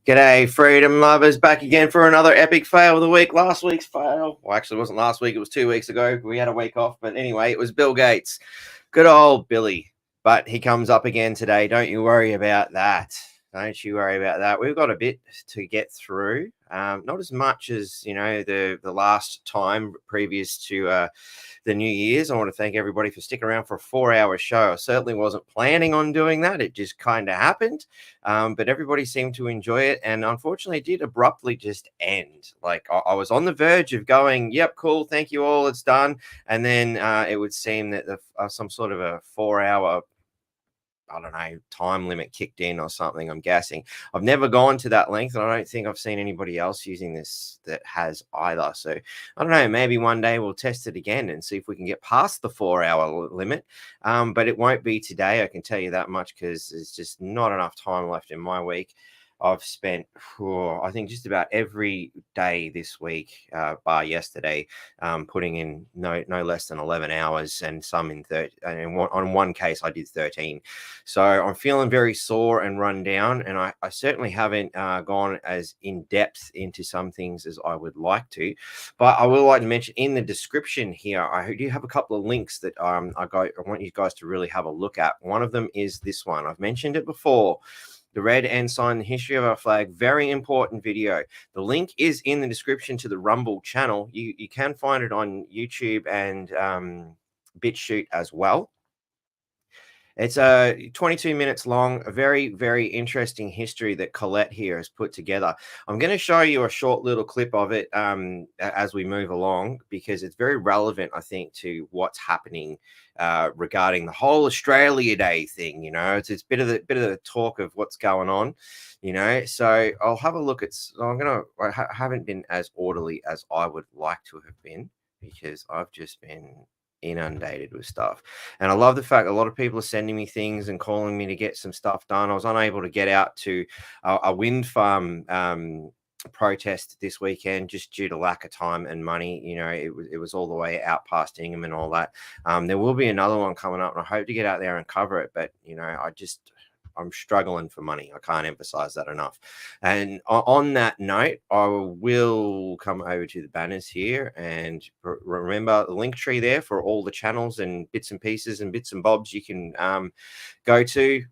G'day, freedom lovers, back again for another epic fail of the week. Last week's fail, well, actually, it wasn't last week, it was 2 weeks ago. We had a week off, but anyway, it was Bill Gates. Good old Billy. But he comes up again today. Don't you worry about that. Don't you worry about that. We've got a bit to get through. Not as much as, the last time previous to the New Year's. I want to thank everybody for sticking around for a 4-hour show. I certainly wasn't planning on doing that. It just kind of happened. But everybody seemed to enjoy it. And unfortunately, it did abruptly just end. Like I was on the verge of going, yep, cool. Thank you all. It's done. And then it would seem that some sort of a 4-hour, I don't know, time limit kicked in or something. I'm guessing. I've never gone to that length, and I don't think I've seen anybody else using this that has either. So I don't know. Maybe one day we'll test it again and see if we can get past the 4-hour limit. But it won't be today. I can tell you that much because there's just not enough time left in my week. I've spent, I think, just about every day this week, bar yesterday, putting in no less than 11 hours, and some in 30. And on one case, I did 13. So I'm feeling very sore and run down, and I certainly haven't gone as in depth into some things as I would like to. But I would like to mention in the description here, I do have a couple of links that I want you guys to really have a look at. One of them is this one. I've mentioned it before. The Red Ensign, the history of our flag, very important video. The link is in the description to the Rumble channel. You can find it on YouTube and BitChute as well. It's 22 minutes long, a very, very interesting history that Colette here has put together. I'm going to show you a short little clip of it as we move along, because it's very relevant, I think, to what's happening regarding the whole Australia Day thing. It's a bit of the talk of what's going on. So I'll have a look at. I haven't been as orderly as I would like to have been, because I've just been inundated with stuff. And I love the fact a lot of people are sending me things and calling me to get some stuff done. I was unable to get out to a wind farm protest this weekend just due to lack of time and money. It was all the way out past Ingham and all that. There will be another one coming up, and I hope to get out there and cover it, but I'm struggling for money. I can't emphasize that enough. And on that note, I will come over to the banners here, and remember the link tree there for all the channels and bits and pieces and bits and bobs you can go to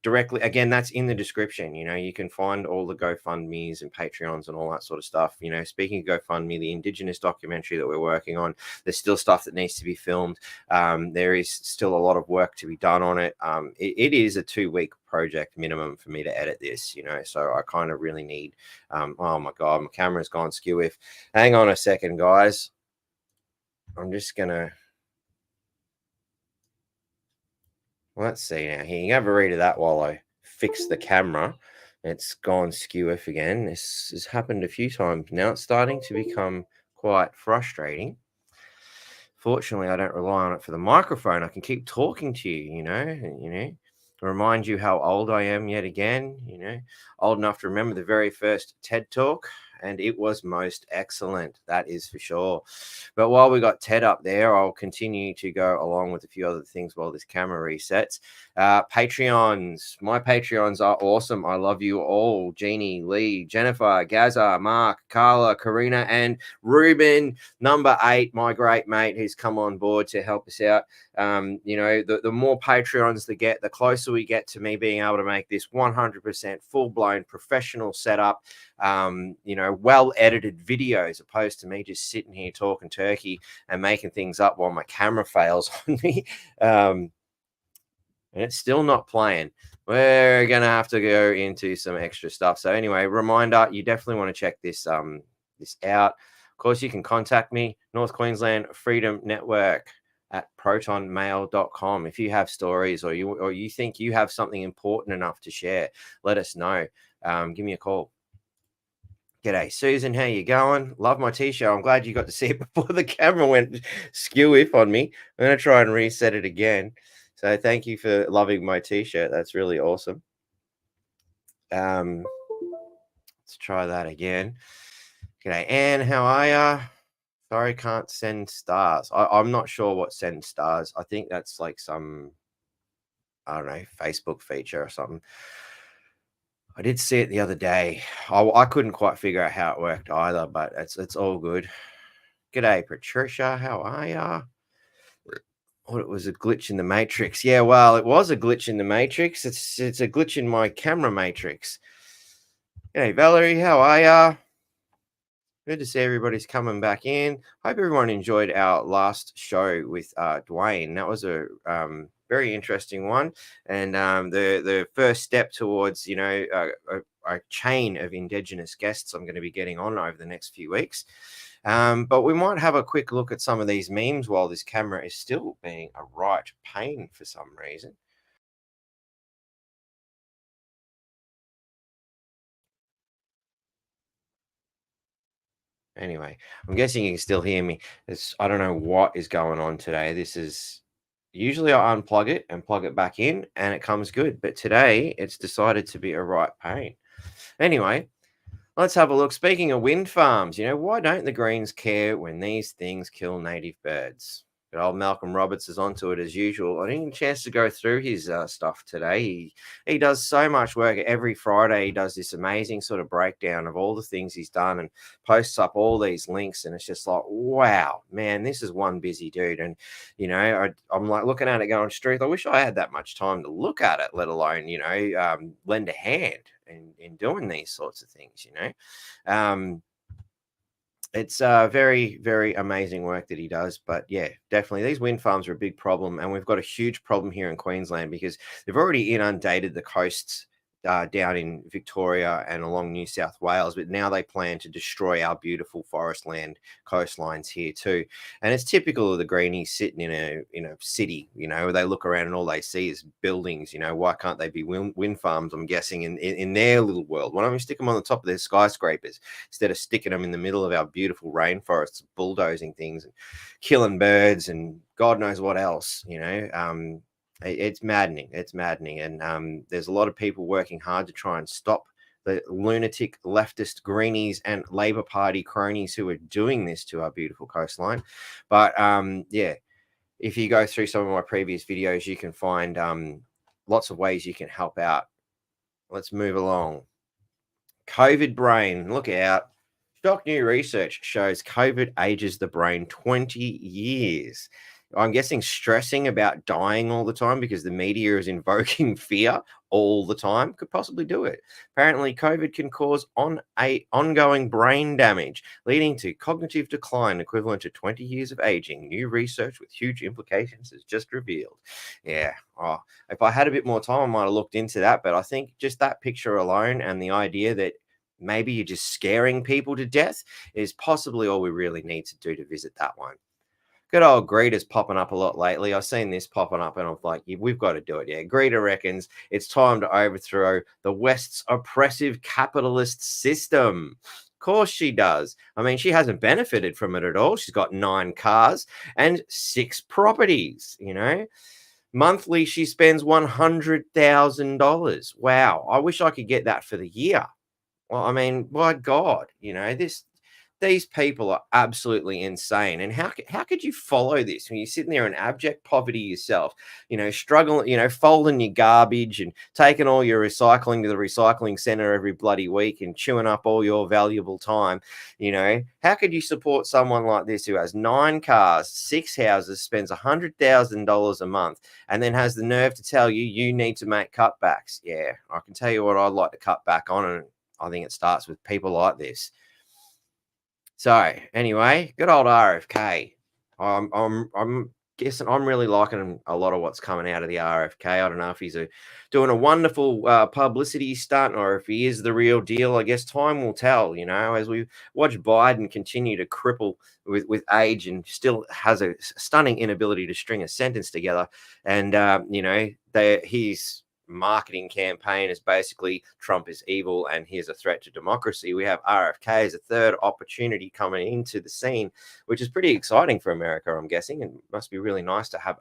directly. Again, that's in the description. You can find all the GoFundMes and Patreons and all that sort of stuff. Speaking of GoFundMe, the Indigenous documentary that we're working on, there's still stuff that needs to be filmed. There is still a lot of work to be done on it. It is a 2-week project minimum for me to edit this, so I kind of really need, oh my God, my camera's gone skew. Hang on a second, guys. I'm just going to, let's see now. Here, you can have a read of that while I fix the camera. It's gone skew again. This has happened a few times now. It's starting to become quite frustrating. Fortunately, I don't rely on it for the microphone. I can keep talking to you, remind you how old I am yet again, old enough to remember the very first TED Talk. And it was most excellent, that is for sure. But while we got Ted up there, I'll continue to go along with a few other things while this camera resets. Patreons. My Patreons are awesome. I love you all. Jeannie, Lee, Jennifer, Gaza, Mark, Carla, Karina, and Ruben, number 8, my great mate who's come on board to help us out. The more Patreons they get, the closer we get to me being able to make this 100% full-blown professional setup, well-edited video, as opposed to me just sitting here talking turkey and making things up while my camera fails on me. And it's still not playing. We're going to have to go into some extra stuff. So anyway, reminder, you definitely want to check this this out. Of course, you can contact me, North Queensland Freedom Network at protonmail.com. If you have stories or you think you have something important enough to share, let us know. Give me a call. G'day, Susan. How you going? Love my t-shirt. I'm glad you got to see it before the camera went skew on me. I'm going to try and reset it again. So thank you for loving my t-shirt. That's really awesome. Let's try that again. G'day, Anne. How are ya? Sorry, can't send stars. I'm not sure what send stars. I think that's like some, I don't know, Facebook feature or something. I did see it the other day. I couldn't quite figure out how it worked either, but it's all good. G'day, Patricia. How are ya? Oh, it was a glitch in the matrix. Yeah, well, it was a glitch in the matrix. It's a glitch in my camera matrix. Hey, Valerie, how are ya? Good to see everybody's coming back in. Hope everyone enjoyed our last show with Dwayne. That was a very interesting one, and the first step towards a chain of Indigenous guests I'm going to be getting on over the next few weeks. But we might have a quick look at some of these memes while this camera is still being a right pain for some reason. Anyway, I'm guessing you can still hear me. I don't know what is going on today. This is usually I unplug it and plug it back in and it comes good. But today it's decided to be a right pain. Anyway, let's have a look. Speaking of wind farms, why don't the Greens care when these things kill native birds? Good old Malcolm Roberts is onto it as usual. I didn't get a chance to go through his stuff today. He does so much work every Friday. He does this amazing sort of breakdown of all the things he's done and posts up all these links. And it's just like, wow, man, this is one busy dude. And I'm like looking at it going, Struth, I wish I had that much time to look at it, let alone lend a hand in doing these sorts of things. It's very, very amazing work that he does. But yeah, definitely these wind farms are a big problem. And we've got a huge problem here in Queensland because they've already inundated the coasts down in Victoria and along New South Wales. But now they plan to destroy our beautiful forest land coastlines here too. And it's typical of the greenies sitting in a city, where they look around and all they see is buildings. Why can't they be wind farms? I'm guessing in their little world. Why don't we stick them on the top of their skyscrapers instead of sticking them in the middle of our beautiful rainforests, bulldozing things and killing birds and God knows what else? It's maddening. It's maddening, and there's a lot of people working hard to try and stop the lunatic leftist greenies and Labor Party cronies who are doing this to our beautiful coastline. But yeah, if you go through some of my previous videos, you can find lots of ways you can help out. Let's move along. COVID brain, look out. Shock new research shows COVID ages the brain 20 years. I'm guessing stressing about dying all the time because the media is invoking fear all the time could possibly do it. Apparently, COVID can cause ongoing brain damage, leading to cognitive decline equivalent to 20 years of aging. New research with huge implications is just revealed. Yeah. Oh, if I had a bit more time, I might have looked into that. But I think just that picture alone and the idea that maybe you're just scaring people to death is possibly all we really need to do to visit that one. Good old Greeta's popping up a lot lately. I've seen this popping up and I'm like, we've got to do it. Yeah, Greeta reckons it's time to overthrow the West's oppressive capitalist system. Of course she does. I mean, she hasn't benefited from it at all. She's got 9 cars and 6 properties, Monthly, she spends $100,000. Wow. I wish I could get that for the year. Well, I mean, my God, these people are absolutely insane. And how could you follow this when you're sitting there in abject poverty yourself, struggling, folding your garbage and taking all your recycling to the recycling center every bloody week and chewing up all your valuable time? How could you support someone like this who has 9 cars, 6 houses, spends $100,000 a month, and then has the nerve to tell you need to make cutbacks? Yeah, I can tell you what I'd like to cut back on, and I think it starts with people like this. So anyway, good old RFK. I'm guessing I'm really liking a lot of what's coming out of the RFK. I don't know if he's doing a wonderful publicity stunt or if he is the real deal. I guess time will tell. As we watch Biden continue to cripple with age and still has a stunning inability to string a sentence together, and he's marketing campaign is basically Trump is evil and here's a threat to democracy. We have RFK as a third opportunity coming into the scene, which is pretty exciting for America, I'm guessing. And must be really nice to have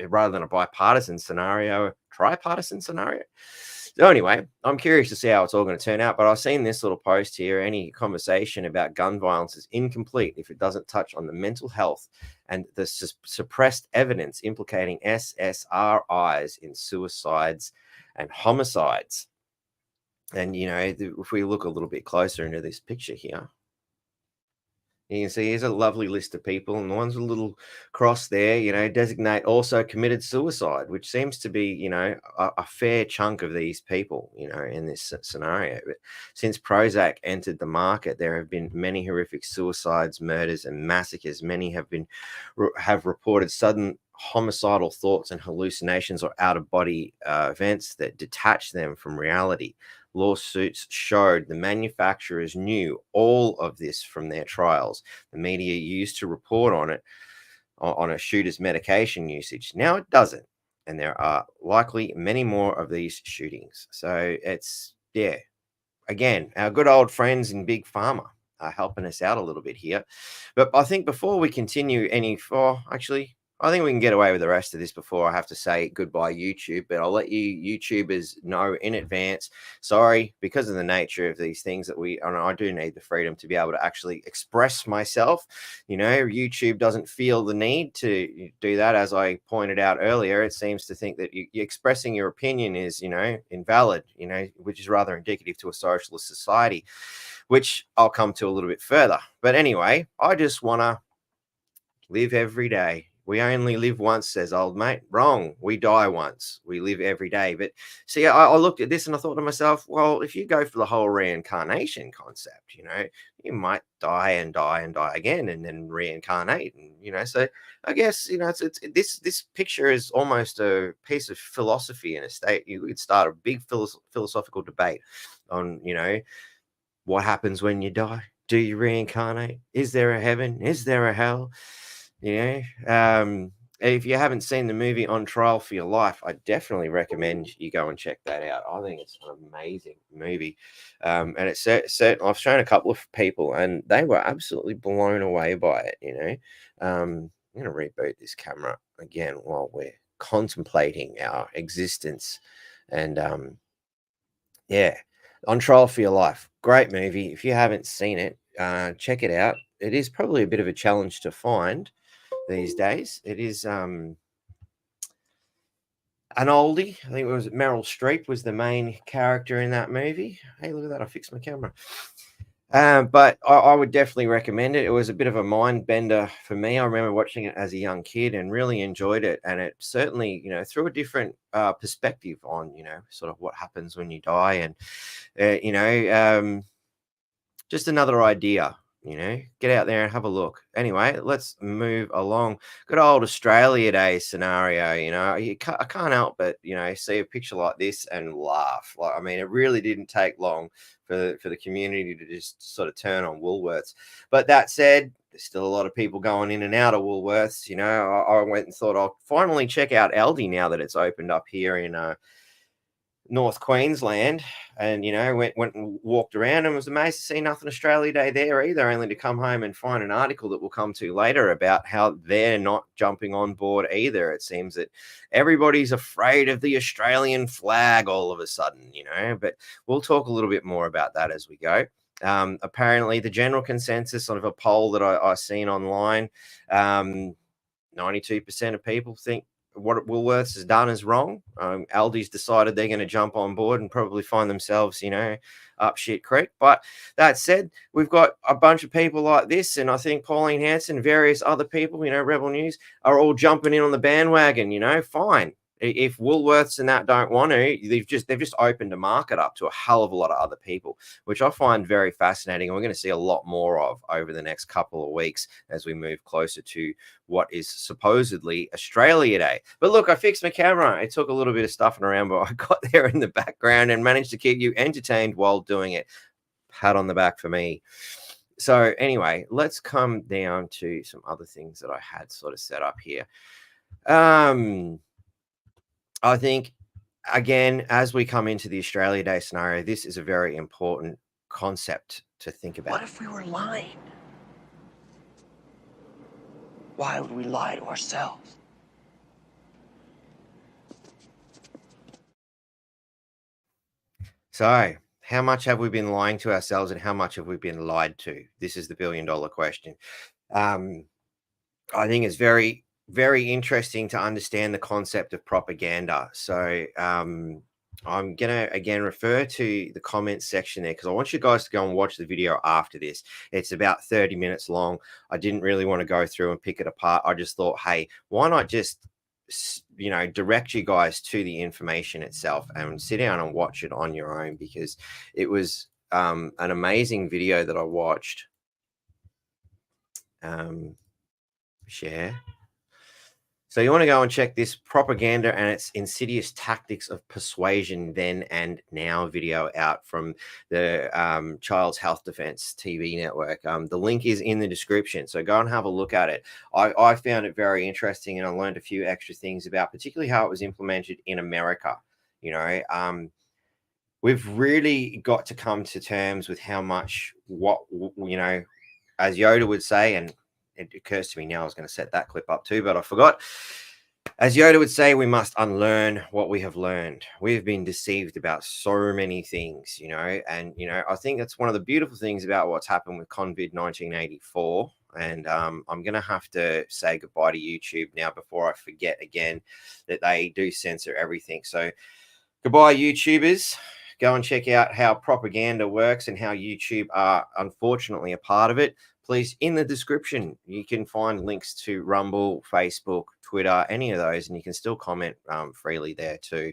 rather than a bipartisan scenario, a tripartisan scenario. So anyway, I'm curious to see how it's all going to turn out, but I've seen this little post here. Any conversation about gun violence is incomplete if it doesn't touch on the mental health and the suppressed evidence implicating SSRIs in suicides and homicides. And, if we look a little bit closer into this picture here, you can see here's a lovely list of people, and the ones with a little cross there, designate also committed suicide, which seems to be, a fair chunk of these people, in this scenario. But since Prozac entered the market, there have been many horrific suicides, murders, and massacres. Many have reported sudden homicidal thoughts and hallucinations or out of body events that detach them from reality. Lawsuits showed the manufacturers knew all of this from their trials. The media used to report on it on a shooter's medication usage. Now it doesn't. And there are likely many more of these shootings. So it's, yeah, again, our good old friends in Big Pharma are helping us out a little bit here. But I think before we continue actually, I think we can get away with the rest of this before I have to say goodbye, YouTube. But I'll let you YouTubers know in advance. Sorry, because of the nature of these things I do need the freedom to be able to actually express myself. YouTube doesn't feel the need to do that. As I pointed out earlier, it seems to think that you expressing your opinion is, invalid, which is rather indicative to a socialist society, which I'll come to a little bit further. But anyway, I just want to live every day. We only live once, says old mate. Wrong. We die once. We live every day. But see, I looked at this and I thought to myself, well, if you go for the whole reincarnation concept, you might die and die and die again and then reincarnate. And, so I guess, this picture is almost a piece of philosophy in a state. You could start a big philosophical debate on, what happens when you die? Do you reincarnate? Is there a heaven? Is there a hell? If you haven't seen the movie On Trial for Your Life, I definitely recommend you go and check that out. I think it's an amazing movie. And it's I've shown a couple of people and they were absolutely blown away by it, I'm going to reboot this camera again while we're contemplating our existence. And yeah, On Trial for Your Life. Great movie. If you haven't seen it, check it out. It is probably a bit of a challenge to find these days. It is an oldie. I think it was Meryl Streep was the main character in that movie. Hey, look at that. I fixed my camera. But I would definitely recommend it. It was a bit of a mind bender for me. I remember watching it as a young kid and really enjoyed it. And it certainly, threw a different perspective on, sort of what happens when you die. And, just another idea, get out there and have a look. Anyway, let's move along. Good old Australia Day scenario, I can't help but, see a picture like this and laugh. It really didn't take long for the community to just sort of turn on Woolworths. But that said, there's still a lot of people going in and out of Woolworths. I went and thought I'll finally check out Aldi now that it's opened up here in North Queensland, and went and walked around and was amazed to see nothing Australia Day there either, only to come home and find an article that we'll come to later about how they're not jumping on board either. It seems that everybody's afraid of the Australian flag all of a sudden, but we'll talk a little bit more about that as we go. Apparently the general consensus of a poll that I seen online, 92% of people think what Woolworths has done is wrong. Aldi's decided they're going to jump on board and probably find themselves, up shit creek. But that said, we've got a bunch of people like this, and I think Pauline Hanson, various other people, Rebel News, are all jumping in on the bandwagon. Fine. If Woolworths and that don't want to, they've just opened a market up to a hell of a lot of other people, which I find very fascinating. And we're going to see a lot more of over the next couple of weeks as we move closer to what is supposedly Australia Day. But look, I fixed my camera. It took a little bit of stuffing around, but I got there in the background and managed to keep you entertained while doing it. Pat on the back for me. So anyway, let's come down to some other things that I had sort of set up here. I think, again, as we come into the Australia Day scenario, this is a very important concept to think about. What if we were lying? Why would we lie to ourselves? So, how much have we been lying to ourselves and how much have we been lied to? This is the billion-dollar question. I think it's very, very interesting to understand the concept of propaganda. So, I'm going to again refer to the comments section there because I want you guys to go and watch the video after this. It's about 30 minutes long. I didn't really want to go through and pick it apart. I just thought, hey, why not just, direct you guys to the information itself and sit down and watch it on your own, because it was an amazing video that I watched. Share. So you want to go and check this Propaganda and its Insidious Tactics of Persuasion Then and Now video out from the Child's Health Defense TV network. The link is in the description, so go and have a look at it. I found it very interesting, and I learned a few extra things about particularly how it was implemented in America. We've really got to come to terms with how much as Yoda would say, and it occurs to me now I was going to set that clip up too, but I forgot. As Yoda would say, we must unlearn what we have learned. We've been deceived about so many things, and, I think that's one of the beautiful things about what's happened with COVID 1984. And I'm going to have to say goodbye to YouTube now before I forget again that they do censor everything. So goodbye, YouTubers. Go and check out how propaganda works and how YouTube are unfortunately a part of it. Please, in the description, you can find links to Rumble, Facebook, Twitter, any of those, and you can still comment freely there too.